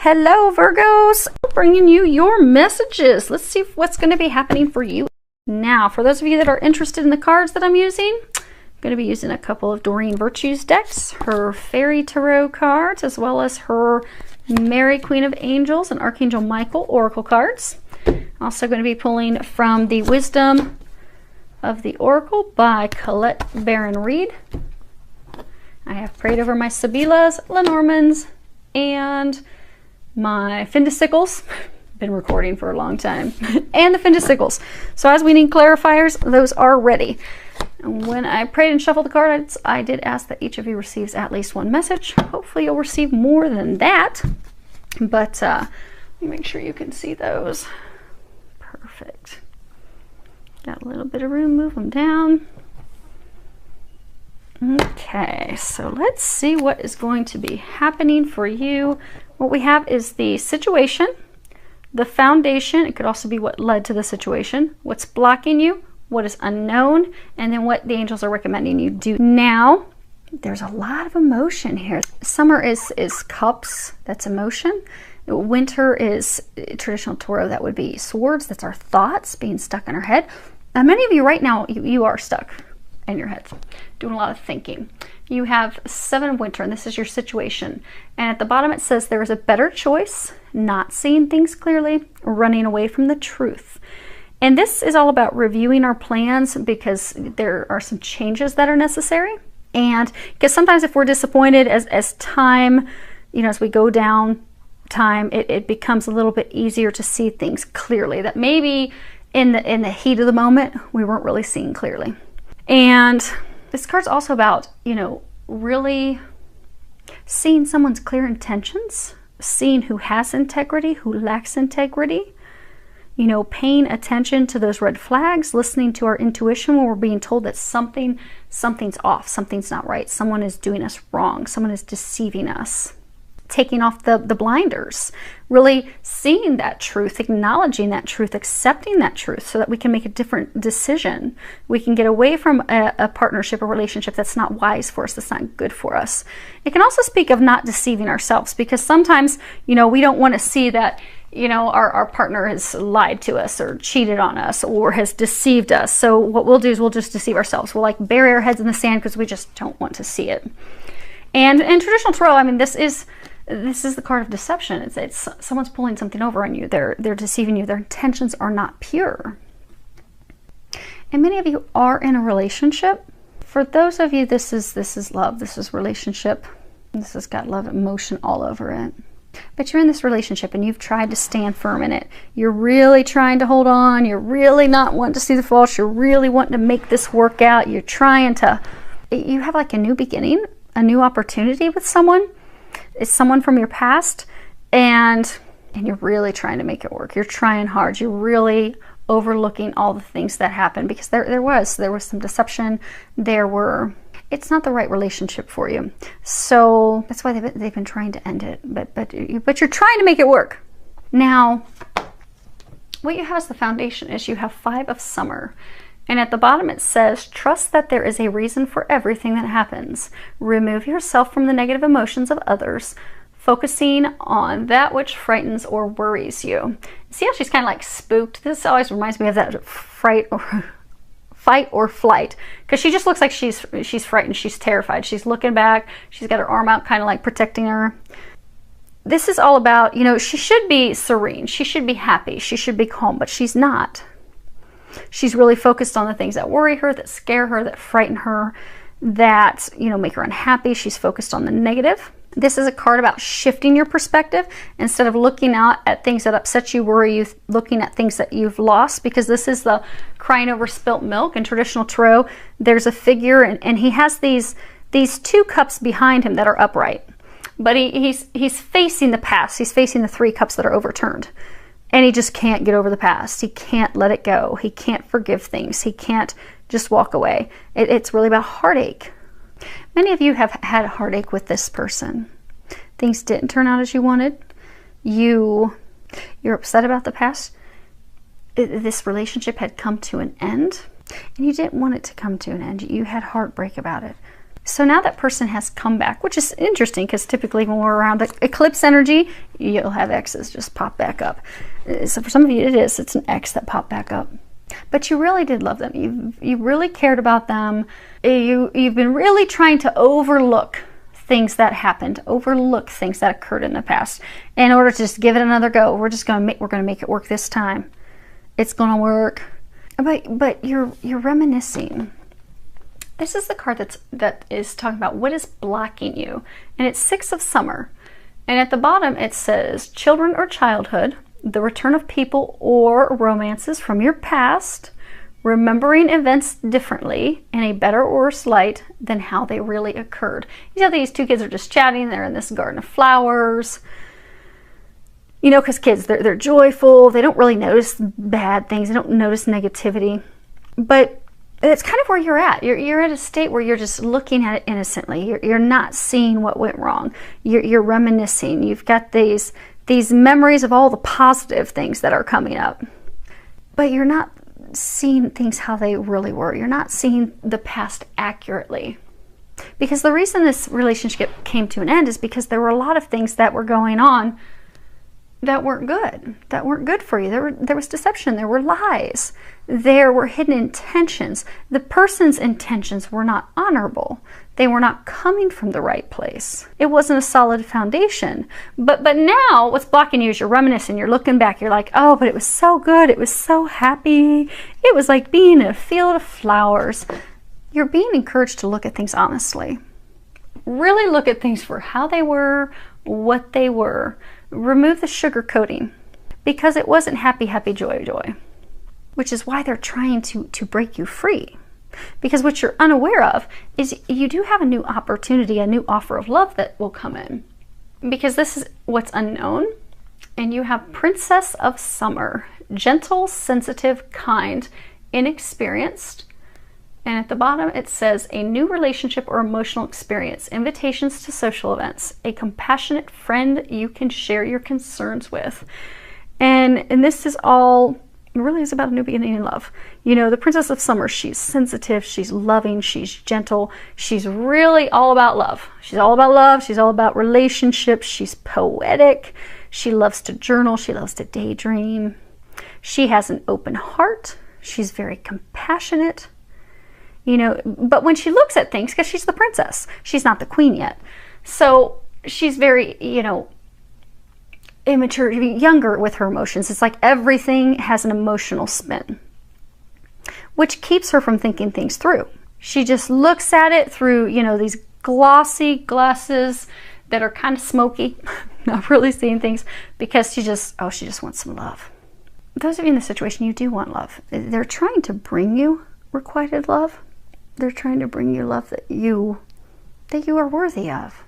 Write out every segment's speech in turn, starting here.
Hello Virgos, bringing you your messages. Let's see what's going to be happening for you. Now, for those of you that are interested in the cards that I'm using, I'm going to be using a couple of Doreen Virtues decks, her Fairy Tarot cards, as well as her Mary Queen of Angels and Archangel Michael Oracle cards. Also going to be pulling from the Wisdom of the Oracle by Colette Baron Reed. I have prayed over my Sibylas, Lenormands, and my Findicicles. Been recording for a long time. And the Findicicles. So as we need clarifiers, those are ready. And when I prayed and shuffled the cards, I did ask that each of you receives at least one message. Hopefully you'll receive more than that. But let me make sure you can see those. Perfect. Got a little bit of room, move them down. Okay, so let's see what is going to be happening for you. What we have is the situation, the foundation. It could also be what led to the situation, what's blocking you, what is unknown, and then what the angels are recommending you do. Now, there's a lot of emotion here. Summer is cups, that's emotion. Winter is traditional Tauro, that would be swords, that's our thoughts being stuck in our head. Now, many of you right now, you are stuck in your head, doing a lot of thinking. You have 7 of winter, and this is your situation. And at the bottom it says there is a better choice, not seeing things clearly, running away from the truth. And this is all about reviewing our plans because there are some changes that are necessary. And because sometimes if we're disappointed as time, as we go down time, it becomes a little bit easier to see things clearly that maybe in the heat of the moment, we weren't really seeing clearly. And this card's also about, really seeing someone's clear intentions, seeing who has integrity, who lacks integrity, paying attention to those red flags, listening to our intuition when we're being told that something's off, something's not right, someone is doing us wrong, someone is deceiving us. Taking off the blinders, really seeing that truth, acknowledging that truth, accepting that truth so that we can make a different decision. We can get away from a partnership or relationship that's not wise for us, that's not good for us. It can also speak of not deceiving ourselves because sometimes, we don't want to see that, our partner has lied to us or cheated on us or has deceived us. So what we'll do is we'll just deceive ourselves. We'll bury our heads in the sand because we just don't want to see it. And in traditional Tarot, this is the card of deception. It's someone's pulling something over on you. They're deceiving you. Their intentions are not pure. And many of you are in a relationship. For those of you, this is love. This is relationship. This has got love emotion all over it. But you're in this relationship and you've tried to stand firm in it. You're really trying to hold on. You're really not wanting to see the faults. You're really wanting to make this work out. You're trying to, you have a new beginning, a new opportunity with someone. It's someone from your past, and you're really trying to make it work. You're trying hard. You're really overlooking all the things that happened because there was some deception. It's not the right relationship for you. So that's why they've been trying to end it. But you're trying to make it work. Now, what you have as the foundation is you have 5 of summer. And at the bottom it says, trust that there is a reason for everything that happens. Remove yourself from the negative emotions of others, focusing on that which frightens or worries you. See how she's kind of spooked? This always reminds me of that fight or flight. Because she just looks like she's frightened, she's terrified. She's looking back, she's got her arm out kind of protecting her. This is all about, she should be serene, she should be happy, she should be calm, but she's not. She's really focused on the things that worry her, that scare her, that frighten her, that, make her unhappy. She's focused on the negative. This is a card about shifting your perspective. Instead of looking out at things that upset you, worry you, looking at things that you've lost, because this is the crying over spilt milk. In traditional Tarot, there's a figure and he has these 2 cups behind him that are upright. But he's facing the past. He's facing the 3 cups that are overturned. And he just can't get over the past. He can't let it go. He can't forgive things. He can't just walk away. It's really about heartache. Many of you have had heartache with this person. Things didn't turn out as you wanted. You're upset about the past. This relationship had come to an end. And you didn't want it to come to an end. You had heartbreak about it. So now that person has come back, which is interesting because typically when we're around the eclipse energy, you'll have exes just pop back up. So for some of you, it's an ex that popped back up. But you really did love them. You really cared about them. You've been really trying to overlook things that happened, overlook things that occurred in the past in order to just give it another go. We're going to make it work this time. It's going to work. But you're reminiscing. This is the card that is talking about what is blocking you. And it's 6 of Summer. And at the bottom it says children or childhood, the return of people or romances from your past, remembering events differently in a better or worse light than how they really occurred. You know, these two kids are just chatting. They're in this garden of flowers. You know, because kids, they're joyful. They don't really notice bad things. They don't notice negativity. But it's kind of where you're at. You're at a state where you're just looking at it innocently. You're not seeing what went wrong. You're reminiscing. You've got these memories of all the positive things that are coming up. But you're not seeing things how they really were. You're not seeing the past accurately. Because the reason this relationship came to an end is because there were a lot of things that were going on that weren't good for you. There was deception, there were lies, there were hidden intentions. The person's intentions were not honorable. They were not coming from the right place. It wasn't a solid foundation. But now what's blocking you is you're reminiscing, you're looking back, you're like, oh, but it was so good, it was so happy. It was like being in a field of flowers. You're being encouraged to look at things honestly. Really look at things for how they were, what they were. Remove the sugar coating, because it wasn't happy, happy, joy, joy, which is why they're trying to break you free. Because what you're unaware of is you do have a new opportunity, a new offer of love that will come in. Because this is what's unknown. And you have Princess of Summer, gentle, sensitive, kind, inexperienced. And at the bottom it says a new relationship or emotional experience, invitations to social events, a compassionate friend you can share your concerns with. And this is all, it really is about a new beginning in love. You know, the Princess of Summer, she's sensitive, she's loving, she's gentle, she's really all about love. She's all about love, she's all about relationships, she's poetic, she loves to journal, she loves to daydream. She has an open heart, she's very compassionate. You know, but when she looks at things, because she's the princess, she's not the queen yet. So she's very, you know, immature, younger with her emotions. It's like everything has an emotional spin, which keeps her from thinking things through. She just looks at it through, you know, these glossy glasses that are kind of smoky, not really seeing things, because she just wants some love. Those of you in the situation, you do want love. They're trying to bring you requited love. They're trying to bring you love that you are worthy of.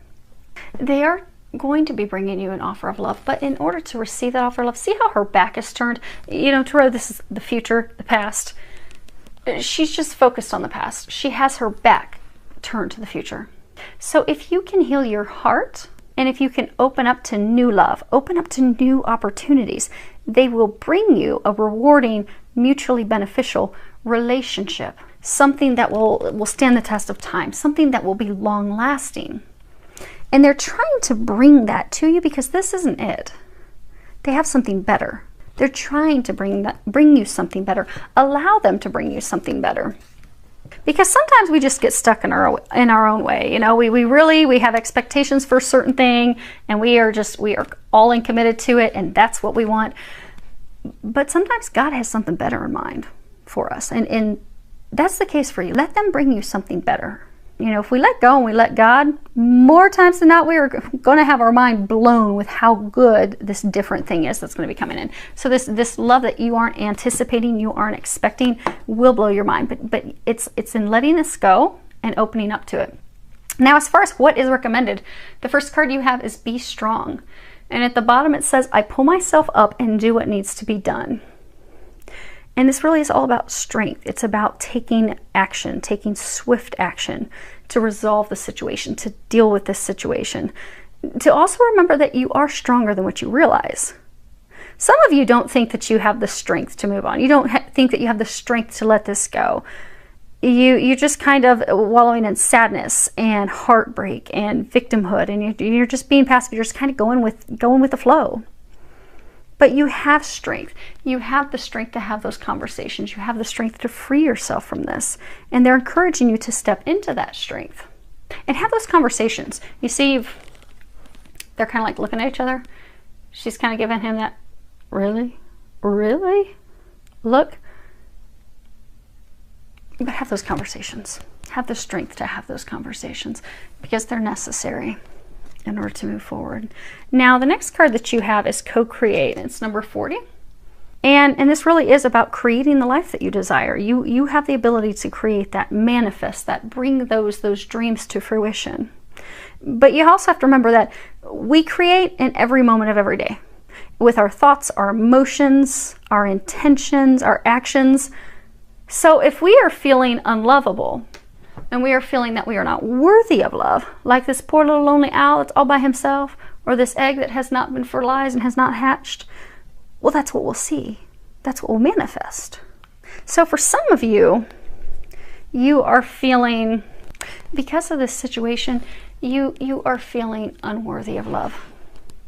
They are going to be bringing you an offer of love, but in order to receive that offer of love, see how her back is turned? You know, Tarot, this is the future, the past. She's just focused on the past. She has her back turned to the future. So if you can heal your heart, and if you can open up to new love, open up to new opportunities, they will bring you a rewarding, mutually beneficial relationship. Something that will stand the test of time, something that will be long lasting. And they're trying to bring that to you because this isn't it. They have something better. They're trying to bring you something better. Allow them to bring you something better. Because sometimes we just get stuck in our own way. You know, we have expectations for a certain thing, and we are all in committed to it, and that's what we want. But sometimes God has something better in mind for us, and that's the case for you. Let them bring you something better. You know, if we let go and we let God, more times than not, we are going to have our mind blown with how good this different thing is that's going to be coming in. So this love that you aren't anticipating, you aren't expecting, will blow your mind. But it's in letting this go and opening up to it. Now, as far as what is recommended, the first card you have is Be Strong. And at the bottom it says, I pull myself up and do what needs to be done. And this really is all about strength. It's about taking action, taking swift action to resolve the situation, to deal with this situation. To also remember that you are stronger than what you realize. Some of you don't think that you have the strength to move on. You don't think that you have the strength to let this go. you're just kind of wallowing in sadness and heartbreak and victimhood, and you're just being passive. You're just kind of going with the flow. But you have strength. You have the strength to have those conversations. You have the strength to free yourself from this. And they're encouraging you to step into that strength and have those conversations. You see, they're kind of like looking at each other. She's kind of giving him that, really? Really? Look. But have those conversations. Have the strength to have those conversations because they're necessary in order to move forward. Now, the next card that you have is co-create. It's number 40. And this really is about creating the life that you desire. You have the ability to create that, manifest that, bring those dreams to fruition. But you also have to remember that we create in every moment of every day with our thoughts, our emotions, our intentions, our actions. So if we are feeling unlovable and we are feeling that we are not worthy of love, like this poor little lonely owl that's all by himself, or this egg that has not been fertilized and has not hatched, well, that's what we'll see. That's what will manifest. So for some of you, you are feeling, because of this situation, you are feeling unworthy of love.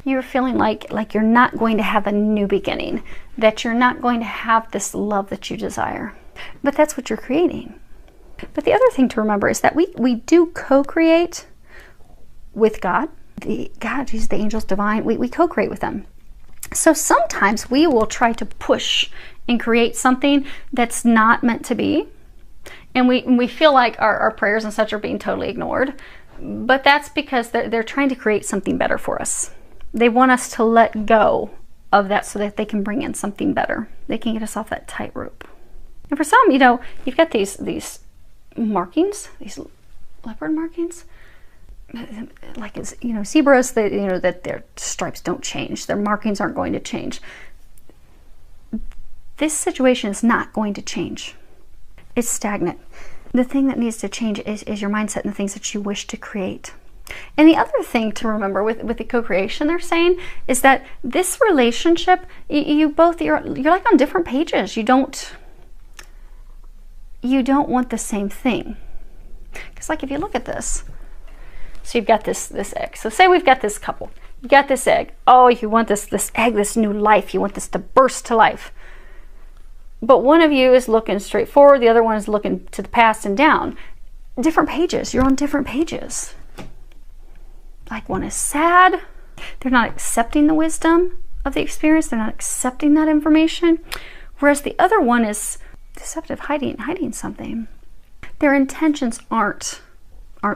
You're feeling like you're not going to have a new beginning, that you're not going to have this love that you desire. But that's what you're creating. But the other thing to remember is that we do co-create with God. God, Jesus, the angels, divine, we co-create with them. So sometimes we will try to push and create something that's not meant to be. And we feel like our prayers and such are being totally ignored. But that's because they're trying to create something better for us. They want us to let go of that so that they can bring in something better. They can get us off that tightrope. And for some, you've got these markings, these leopard markings. Like zebras, that their stripes don't change. Their markings aren't going to change. This situation is not going to change. It's stagnant. The thing that needs to change is your mindset and the things that you wish to create. And the other thing to remember with the co-creation they're saying is that this relationship, you're like on different pages. You don't want the same thing. Because like if you look at this, so you've got this egg. So say we've got this couple. You got this egg. Oh, you want this egg, this new life. You want this to burst to life. But one of you is looking straight forward. The other one is looking to the past and down. Different pages. You're on different pages. Like one is sad. They're not accepting the wisdom of the experience. They're not accepting that information. Whereas the other one is deceptive, hiding something. Their intentions aren't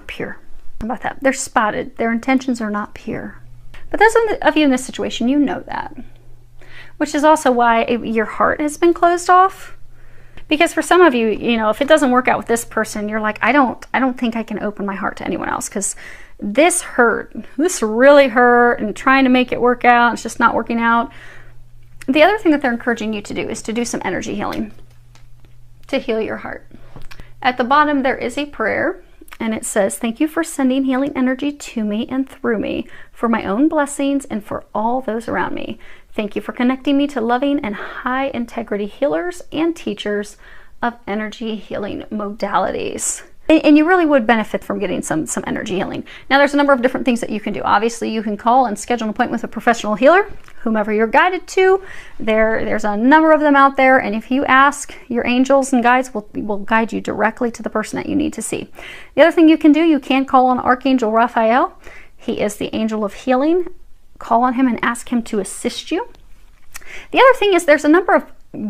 pure. How about that? They're spotted. Their intentions are not pure. But those of you in this situation, you know that. Which is also why your heart has been closed off. Because for some of you, if it doesn't work out with this person, you're like, I don't think I can open my heart to anyone else because this hurt. This really hurt, and trying to make it work out, it's just not working out. The other thing that they're encouraging you to do is to do some energy healing to heal your heart. At the bottom, there is a prayer, and it says, "Thank you for sending healing energy to me and through me for my own blessings and for all those around me. Thank you for connecting me to loving and high integrity healers and teachers of energy healing modalities." And you really would benefit from getting some energy healing. Now, there's a number of different things that you can do. Obviously, you can call and schedule an appointment with a professional healer, whomever you're guided to. There's a number of them out there, and if you ask, your angels and guides will guide you directly to the person that you need to see. The other thing you can do, you can call on Archangel Raphael. He is the angel of healing. Call on him and ask him to assist you. The other thing is there's a number of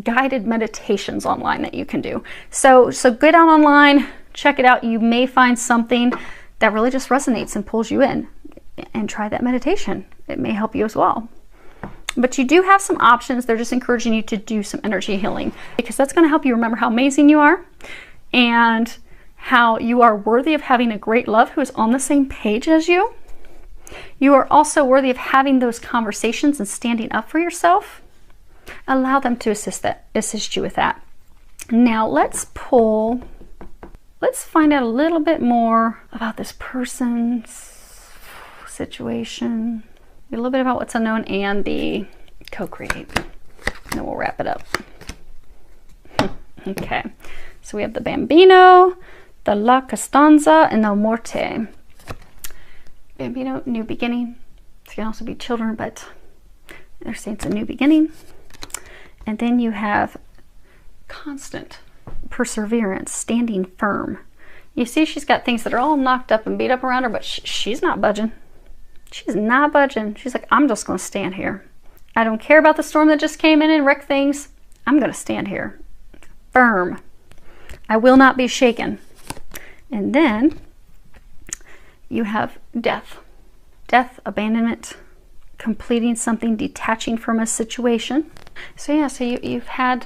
guided meditations online that you can do. So go down online, check it out. You may find something that really just resonates and pulls you in, and try that meditation. It may help you as well. But you do have some options. They're just encouraging you to do some energy healing because that's going to help you remember how amazing you are and how you are worthy of having a great love who is on the same page as you. You are also worthy of having those conversations and standing up for yourself. Allow them to assist you with that. Now let's find out a little bit more about this person's situation, a little bit about what's unknown and the co-create. And then we'll wrap it up. Okay, So we have the Bambino, the La Costanza, and the Morte. Bambino, new beginning. It can also be children, but they're saying it's a new beginning. And then you have constant perseverance, standing firm. You see she's got things that are all knocked up and beat up around her, but she's not budging. She's not budging. She's like, I'm just going to stand here. I don't care about the storm that just came in and wrecked things. I'm going to stand here. Firm. I will not be shaken. And then you have death. Death, abandonment, completing something, detaching from a situation. So yeah, so you've had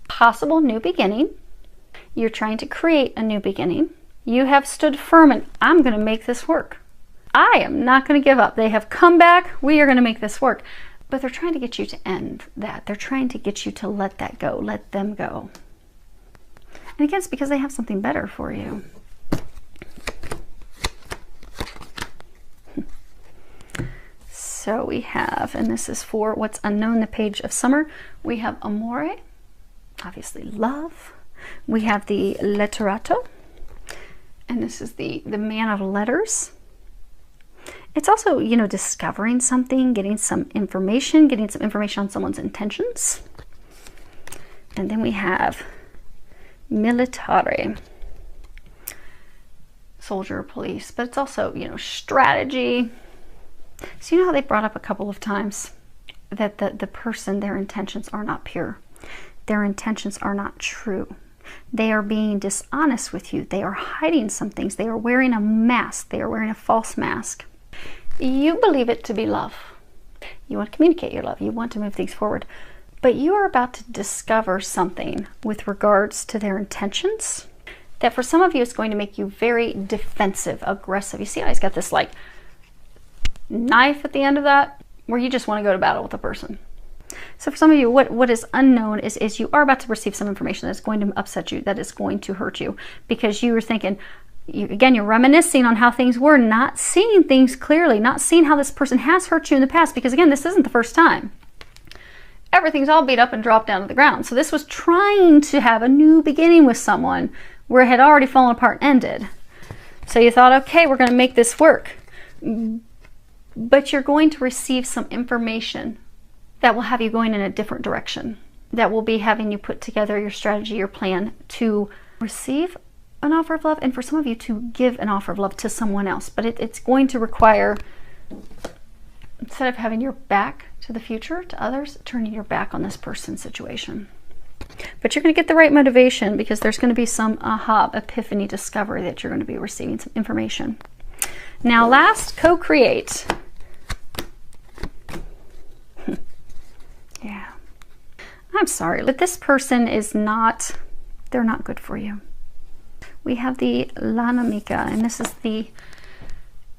possible new beginning. You're trying to create a new beginning. You have stood firm and I'm going to make this work. I am not going to give up. They have come back. We are going to make this work. But they're trying to get you to end that. They're trying to get you to let that go, let them go. And again, it's because they have something better for you. So we have, and this is for what's unknown, the Page of Summer. We have Amore, obviously love. We have the Letterato, and this is the man of letters. It's also, you know, discovering something, getting some information on someone's intentions. And then we have Militare, soldier, police, but it's also, you know, strategy. So you know how they brought up a couple of times that the person, their intentions are not pure. Their intentions are not true. They are being dishonest with you. They are hiding some things. They are wearing a mask. They are wearing a false mask. You believe it to be love. You want to communicate your love. You want to move things forward. But you are about to discover something with regards to their intentions that for some of you is going to make you very defensive, aggressive. You see how he's got this like knife at the end of that, where you just want to go to battle with a person. So for some of you, what is unknown is you are about to receive some information that's going to upset you, that is going to hurt you, because you were thinking, you're reminiscing on how things were, not seeing things clearly, not seeing how this person has hurt you in the past, because again, this isn't the first time. Everything's all beat up and dropped down to the ground. So this was trying to have a new beginning with someone where it had already fallen apart and ended. So you thought, okay, we're going to make this work. But you're going to receive some information that will have you going in a different direction, that will be having you put together your strategy, your plan to receive an offer of love, and for some of you to give an offer of love to someone else. But it's going to require, instead of having your back to the future, to others, turning your back on this person's situation. But you're going to get the right motivation, because there's going to be some aha, epiphany, discovery that you're going to be receiving some information. Now last, co-create. Yeah. I'm sorry, but this person is not, they're not good for you. We have the L'Animica, and this is the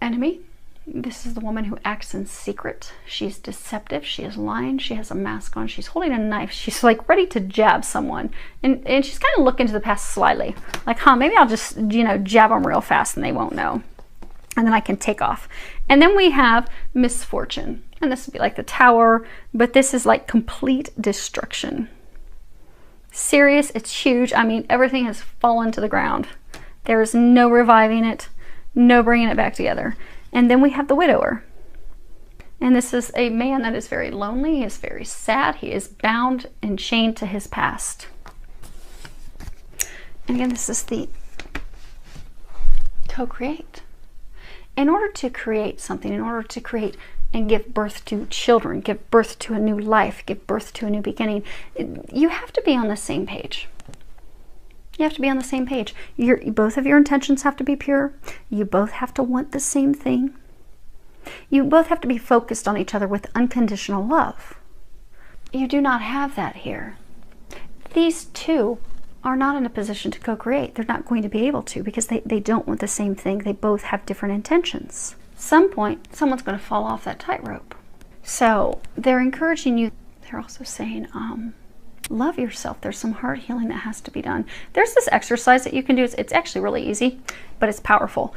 enemy. This is the woman who acts in secret. She's deceptive. She is lying. She has a mask on. She's holding a knife. She's like ready to jab someone. And she's kind of looking to the past slyly. Like, maybe I'll just, you know, jab them real fast and they won't know. And then I can take off. And then we have misfortune. And this would be like the Tower, but this is like complete destruction. Serious, it's huge. I mean, everything has fallen to the ground. There is no reviving it, no bringing it back together. And then we have the Widower. And this is a man that is very lonely. He is very sad. He is bound and chained to his past. And again, this is the co-create. In order to create something, in order to create and give birth to children, give birth to a new life, give birth to a new beginning, you have to be on the same page. You have to be on the same page. Both of your intentions have to be pure. You both have to want the same thing. You both have to be focused on each other with unconditional love. You do not have that here. These two are not in a position to co-create. They're not going to be able to, because they don't want the same thing. They both have different intentions. Some point, someone's going to fall off that tightrope. So they're encouraging you. They're also saying, love yourself. There's some heart healing that has to be done. There's this exercise that you can do. It's actually really easy, but it's powerful.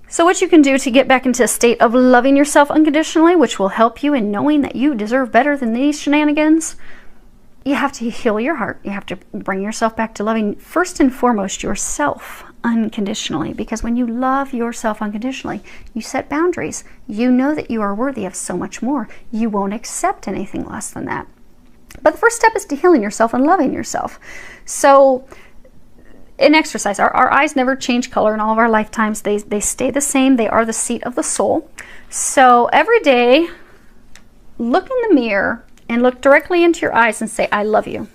So what you can do to get back into a state of loving yourself unconditionally, which will help you in knowing that you deserve better than these shenanigans, you have to heal your heart. You have to bring yourself back to loving, first and foremost, yourself unconditionally. Because when you love yourself unconditionally, you set boundaries. You know that you are worthy of so much more. You won't accept anything less than that. But the first step is to healing yourself and loving yourself. So in exercise, our eyes never change color in all of our lifetimes. They stay the same. They are the seat of the soul. So every day, look in the mirror and look directly into your eyes and say, I love you.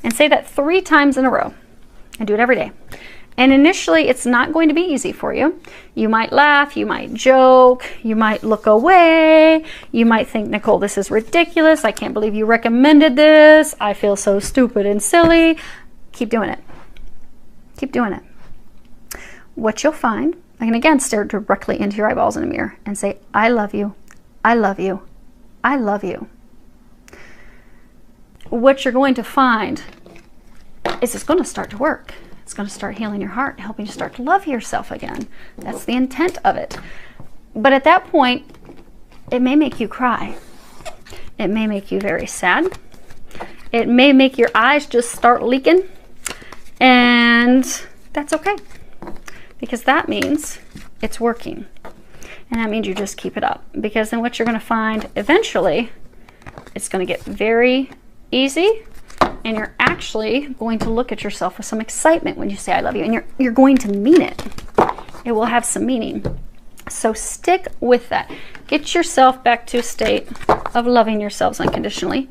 And say that 3 times in a row. And do it every day. And initially, it's not going to be easy for you. You might laugh, you might joke, you might look away, you might think, Nicole, this is ridiculous. I can't believe you recommended this. I feel so stupid and silly. Keep doing it. Keep doing it. What you'll find, I can again stare directly into your eyeballs in a mirror and say, I love you, I love you, I love you. What you're going to find is it's going to start to work. It's going to start healing your heart, helping you start to love yourself again. That's the intent of it. But at that point, it may make you cry. It may make you very sad. It may make your eyes just start leaking. And that's okay. Because that means it's working. And that means you just keep it up. Because then what you're going to find eventually, it's going to get very easy. And you're actually going to look at yourself with some excitement when you say I love you. And you're going to mean it. It will have some meaning. So stick with that. Get yourself back to a state of loving yourselves unconditionally.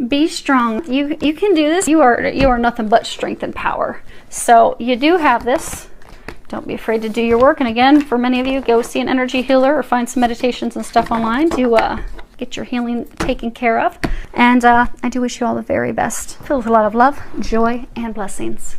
Be strong. You can do this. You are nothing but strength and power. So you do have this. Don't be afraid to do your work. And again, for many of you, go see an energy healer or find some meditations and stuff online to get your healing taken care of. And I do wish you all the very best. Filled with a lot of love, joy, and blessings.